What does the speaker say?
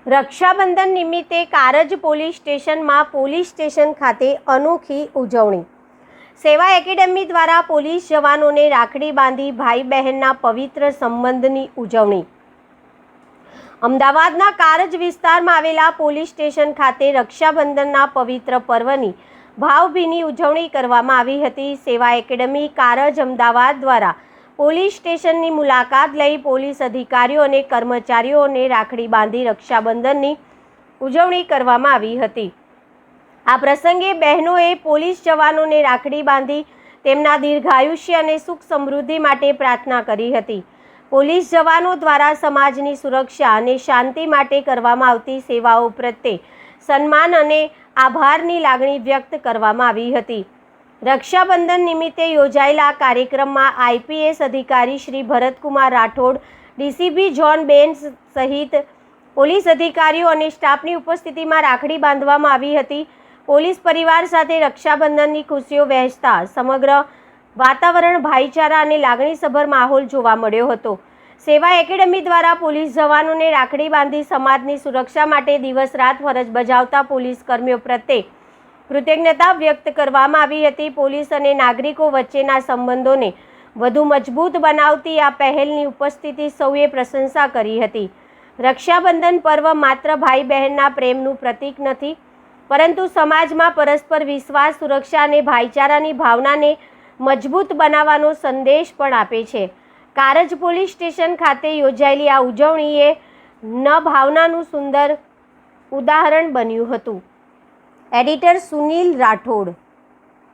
રક્ષાબંધન નિમિત્તે કારજ પોલીસ સ્ટેશનમાં police station ખાતે અનોખી ઉજવણી. સેવા એકેડમી દ્વારા પોલીસ જવાનોને રાખડી બાંધી ભાઈ બહેનના પવિત્ર સંબંધની ઉજવણી. અમદાવાદના કારજ વિસ્તારમાં આવેલા પોલીસ સ્ટેશન ખાતે રક્ષાબંધનના પવિત્ર પર્વની ભાવભીની ઉજવણી કરવામાં આવી હતી. સેવા એકેડમી કારજ અમદાવાદ દ્વારા પોલીસ સ્ટેશનની મુલાકાત લઈ પોલીસ અધિકારીઓ અને કર્મચારીઓને રાખડી બાંધી રક્ષાબંધનની ઉજવણી કરવામાં આવી હતી. આ પ્રસંગે બહેનોએ પોલીસ જવાનોને રાખડી બાંધી તેમના દીર્ઘાયુષ્ય અને સુખ સમૃદ્ધિ માટે પ્રાર્થના કરી હતી. પોલીસ જવાનો દ્વારા સમાજની સુરક્ષા અને શાંતિ માટે કરવામાં આવતી સેવાઓ પ્રત્યે સન્માન અને આભારની લાગણી વ્યક્ત કરવામાં આવી હતી. રક્ષાબંધન નિમિત્તે યોજાયેલા કાર્યક્રમમાં આઈપીએસ અધિકારી શ્રી ભરતકુમાર રાઠોડ, ડીસીપી જોન બેન સહિત પોલીસ અધિકારીઓ અને સ્ટાફની ઉપસ્થિતિમાં રાખડી બાંધવામાં આવી હતી. પોલીસ પરિવાર સાથે રક્ષાબંધનની ખુશીઓ વહેંચતા સમગ્ર વાતાવરણ ભાઈચારા અને લાગણીસભર માહોલ જોવા મળ્યો હતો. સેવા એકેડમી દ્વારા પોલીસ જવાનોને રાખડી બાંધી સમાજની સુરક્ષા માટે દિવસ રાત ફરજ બજાવતા પોલીસ કર્મીઓ પ્રત્યે કૃતજ્ઞતા વ્યક્ત કરવામાં આવી હતી. પોલીસ અને નાગરિકો વચ્ચેના સંબંધોને વધુ મજબૂત બનાવતી આ પહેલની ઉપસ્થિતિ સૌએ પ્રશંસા કરી હતી. રક્ષાબંધન પર્વ માત્ર ભાઈ બહેનના પ્રેમનું પ્રતીક નથી, પરંતુ સમાજમાં પરસ્પર વિશ્વાસ, સુરક્ષા અને ભાઈચારાની ભાવનાને મજબૂત બનાવવાનો સંદેશ પણ આપે છે. કારજ પોલીસ સ્ટેશન ખાતે યોજાયેલી આ ઉજવણીએ ભાવનાનું સુંદર ઉદાહરણ બન્યું હતું. એડિટર સુનિલ રાઠોડ.